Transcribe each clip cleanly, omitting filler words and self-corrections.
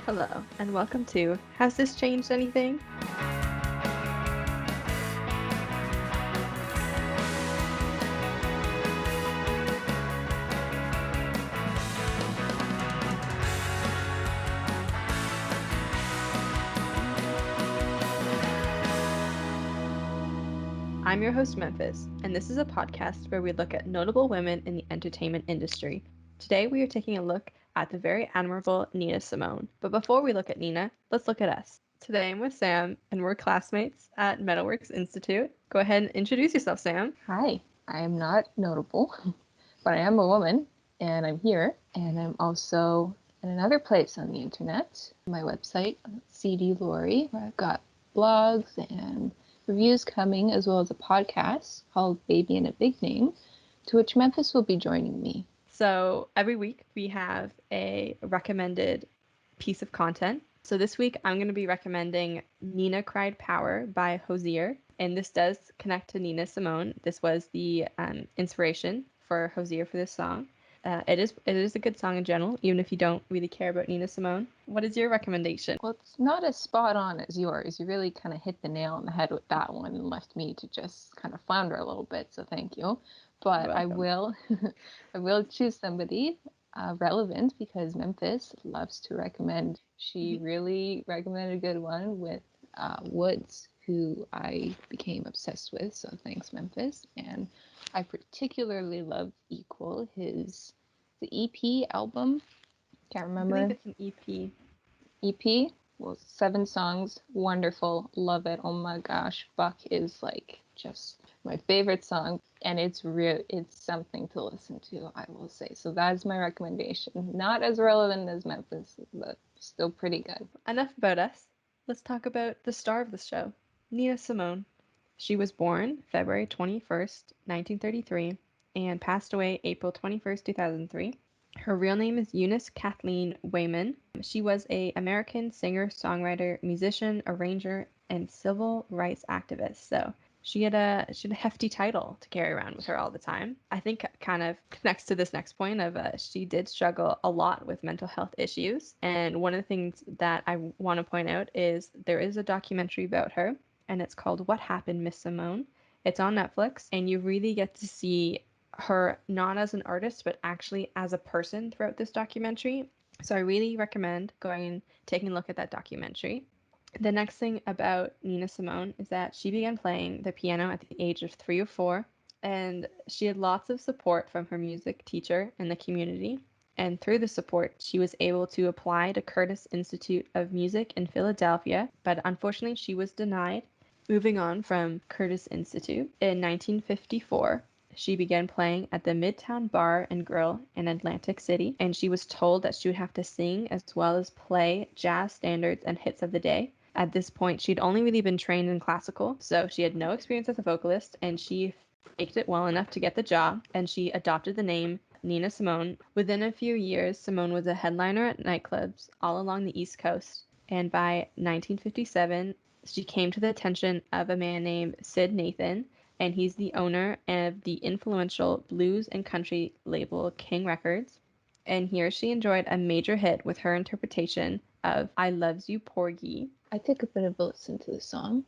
Hello, and welcome to Has This Changed Anything? I'm your host, Memphis, and this is a podcast where we look at notable women in the entertainment industry. Today, we are taking a look at the very admirable Nina Simone. But before we look at Nina, let's look at us. Today, I'm with Sam, and we're classmates at Metalworks Institute. Go ahead and introduce yourself, Sam. Hi, I am not notable, but I am a woman, and I'm here, and I'm also in another place on the internet, my website, CD Lori, where I've got blogs and reviews coming, as well as a podcast called Baby and a Big Name, to which Memphis will be joining me. So every week we have a recommended piece of content. So this week I'm going to be recommending Nina Cried Power by Hozier. And this does connect to Nina Simone. This was the inspiration for Hozier for this song. It is a good song in general, even if you don't really care about Nina Simone. What is your recommendation? Well, it's not as spot on as yours. You really kind of hit the nail on the head with that one and left me to just kind of flounder a little bit, so thank you. But I will I will choose somebody relevant because Memphis loves to recommend. She really recommended a good one with Woods, who I became obsessed with, so thanks, Memphis. And I particularly love Equal, the EP album. Can't remember. I believe it's an EP. EP. Well, 7 songs, wonderful, love it. Oh my gosh, Buck is like just my favorite song, and it's something to listen to, I will say. So that's my recommendation. Not as relevant as Memphis, but still pretty good. Enough about us. Let's talk about the star of the show, Nina Simone. She was born February 21st, 1933, and passed away April 21st, 2003. Her real name is Eunice Kathleen Wayman. She was an American singer, songwriter, musician, arranger, and civil rights activist. So she had a hefty title to carry around with her all the time. I think kind of connects to this next point of she did struggle a lot with mental health issues. And one of the things that I want to point out is there is a documentary about her, and it's called What Happened, Miss Simone. It's on Netflix, and you really get to see her not as an artist, but actually as a person throughout this documentary. So I really recommend going and taking a look at that documentary. The next thing about Nina Simone is that she began playing the piano at the age of 3 or 4, and she had lots of support from her music teacher in the community. And through the support, she was able to apply to Curtis Institute of Music in Philadelphia, but unfortunately, she was denied. Moving on from Curtis Institute, in 1954, she began playing at the Midtown Bar and Grill in Atlantic City, and she was told that she would have to sing as well as play jazz standards and hits of the day. At this point, she'd only really been trained in classical, so she had no experience as a vocalist, and she faked it well enough to get the job, and she adopted the name Nina Simone. Within a few years, Simone was a headliner at nightclubs all along the East Coast, and by 1957, she came to the attention of a man named Sid Nathan, and he's the owner of the influential blues and country label King Records. And here she enjoyed a major hit with her interpretation of I Loves You Porgy. I took a bit of a listen to the song,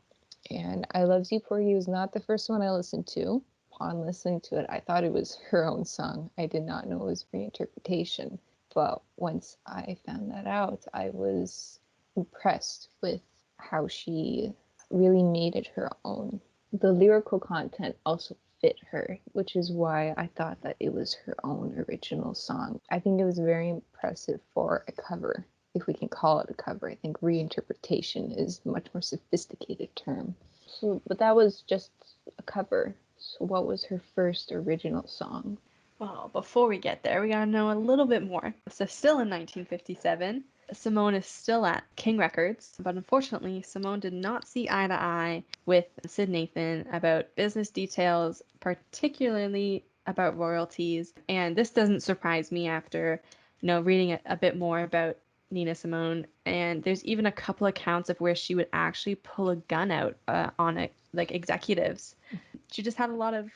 and I Loves You Porgy was not the first one I listened to. Upon listening to it, I thought it was her own song. I did not know it was reinterpretation. But once I found that out, I was impressed with how she really made it her own. The lyrical content also fit her, which is why I thought that it was her own original song. I think it was very impressive for a cover, if we can call it a cover. I think reinterpretation is a much more sophisticated term. So, but that was just a cover. So what was her first original song? Well, before we get there, we gotta know a little bit more. So, still in 1957, Simone is still at King Records, but unfortunately, Simone did not see eye to eye with Sid Nathan about business details, particularly about royalties. And this doesn't surprise me after, reading a bit more about Nina Simone. And there's even a couple accounts of where she would actually pull a gun out on it, like executives. She just had a lot of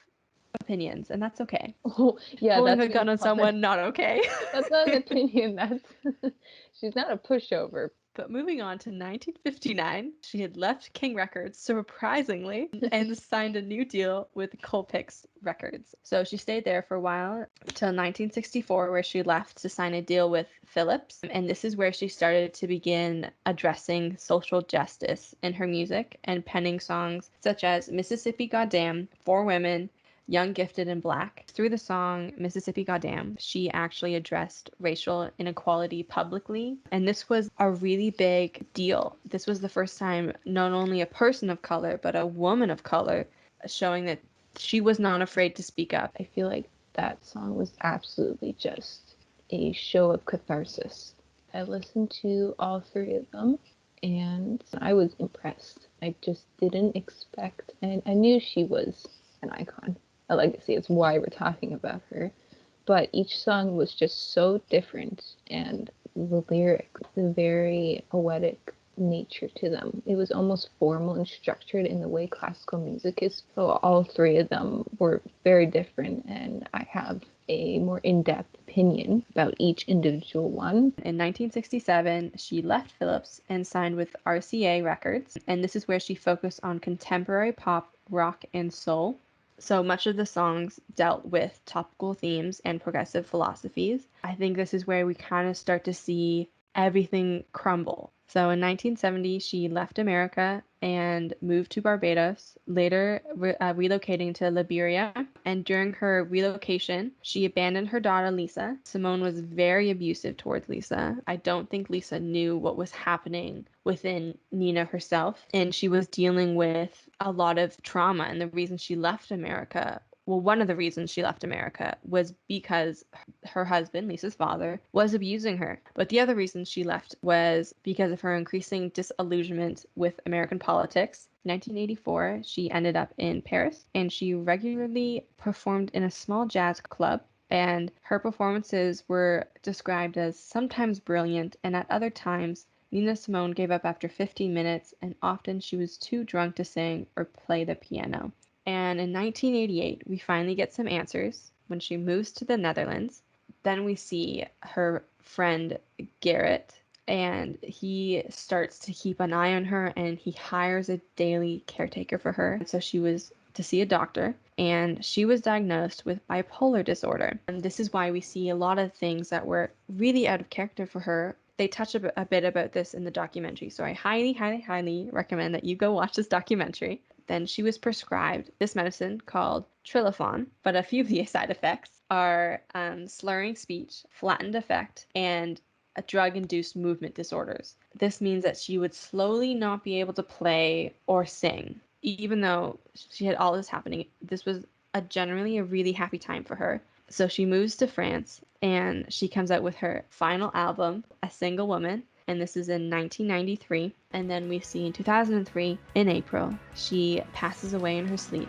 opinions, and that's okay. Oh, yeah, Pulling that's a what you gun on call her. someone, not okay. That's not an opinion. That's she's not a pushover. But moving on to 1959, she had left King Records, surprisingly, and signed a new deal with Colpix Records. So she stayed there for a while till 1964, where she left to sign a deal with Philips. And this is where she started to begin addressing social justice in her music and penning songs such as Mississippi Goddam, For Women, Young, Gifted, and Black. Through the song Mississippi Goddam, she actually addressed racial inequality publicly, and this was a really big deal. This was the first time not only a person of color, but a woman of color showing that she was not afraid to speak up. I feel like that song was absolutely just a show of catharsis. I listened to all three of them and I was impressed. I just didn't expect, and I knew she was an icon, a legacy. It's why we're talking about her. But each song was just so different, and the lyrics, the very poetic nature to them. It was almost formal and structured in the way classical music is. So all three of them were very different, and I have a more in-depth opinion about each individual one. In 1967, she left Philips and signed with RCA Records, and this is where she focused on contemporary pop, rock, and soul. So much of the songs dealt with topical themes and progressive philosophies. I think this is where we kind of start to see everything crumble. So in 1970, she left America and moved to Barbados, later relocating to Liberia. And during her relocation, she abandoned her daughter Lisa. Simone was very abusive towards Lisa. I don't think Lisa knew what was happening within Nina herself, and she was dealing with a lot of trauma. And the reason she left America, well, one of the reasons she left America was because her husband, Lisa's father, was abusing her. But the other reason she left was because of her increasing disillusionment with American politics. In 1984, she ended up in Paris, and she regularly performed in a small jazz club. And her performances were described as sometimes brilliant, and at other times Nina Simone gave up after 15 minutes, and often she was too drunk to sing or play the piano. And in 1988, we finally get some answers when she moves to the Netherlands. Then we see her friend Garrett, and he starts to keep an eye on her, and he hires a daily caretaker for her. So she was to see a doctor, and she was diagnosed with bipolar disorder. And this is why we see a lot of things that were really out of character for her. They touch a bit about this in the documentary, so I highly, highly, highly recommend that you go watch this documentary. Then she was prescribed this medicine called Trilofan, but a few of the side effects are slurring speech, flattened affect, and a drug-induced movement disorders. This means that she would slowly not be able to play or sing, even though she had all this happening. This was generally a really happy time for her. So she moves to France and she comes out with her final album, A Single Woman, and this is in 1993. And then we see in 2003, in April, she passes away in her sleep.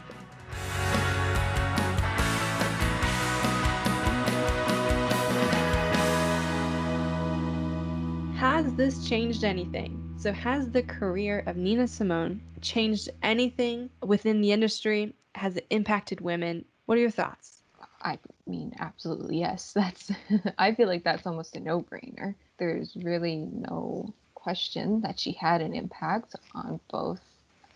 Has this changed anything? So, has the career of Nina Simone changed anything within the industry? Has it impacted women? What are your thoughts? I mean, absolutely yes. That's I feel like that's almost a no-brainer. There's really no question that she had an impact on both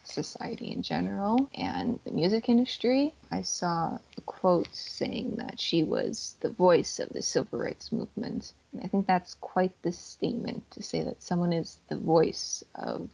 society in general and the music industry. I saw a quote saying that she was the voice of the civil rights movement. And I think that's quite the statement to say that someone is the voice of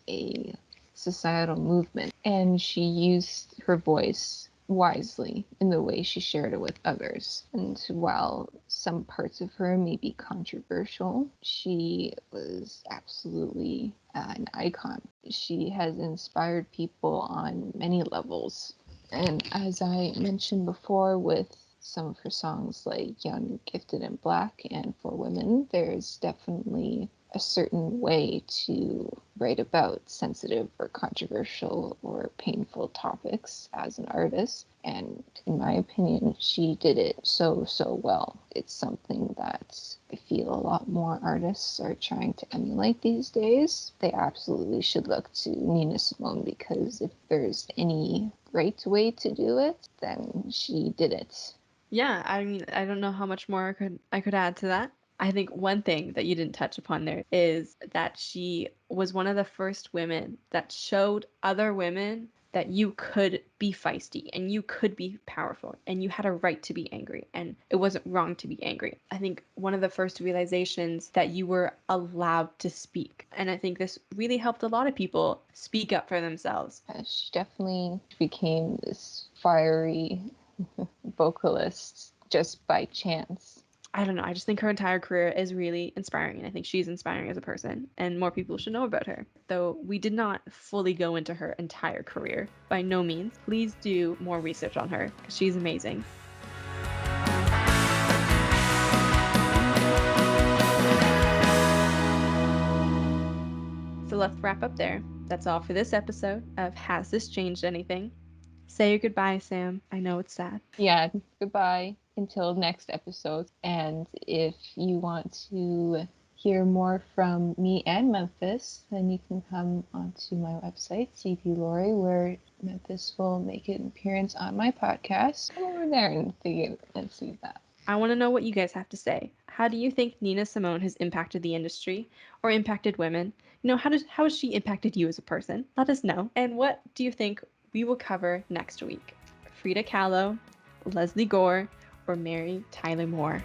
a societal movement. And she used her voice wisely in the way she shared it with others. And while some parts of her may be controversial, she was absolutely an icon. She has inspired people on many levels. And as I mentioned before, with some of her songs like Young, Gifted, and Black and For Women, there's definitely a certain way to write about sensitive or controversial or painful topics as an artist. And in my opinion, she did it so well. It's something that I feel a lot more artists are trying to emulate these days. They absolutely should look to Nina Simone, because if there's any right way to do it, then she did it. Yeah, I mean, I don't know how much more I could add to that. I think one thing that you didn't touch upon there is that she was one of the first women that showed other women that you could be feisty and you could be powerful and you had a right to be angry and it wasn't wrong to be angry. I think one of the first realizations that you were allowed to speak. And I think this really helped a lot of people speak up for themselves. She definitely became this fiery vocalist just by chance. I don't know. I just think her entire career is really inspiring, and I think she's inspiring as a person, and more people should know about her. Though we did not fully go into her entire career, by no means. Please do more research on her, because she's amazing. So let's wrap up there. That's all for this episode of Has This Changed Anything? Say your goodbye, Sam. I know it's sad. Yeah, goodbye until next episode. And if you want to hear more from me and Memphis, then you can come onto my website, CP Lori, where Memphis will make an appearance on my podcast. Come over there and see that. I want to know what you guys have to say. How do you think Nina Simone has impacted the industry or impacted women? How has she impacted you as a person? Let us know. And what do you think we will cover next week? Frida Kahlo, Leslie Gore, or Mary Tyler Moore?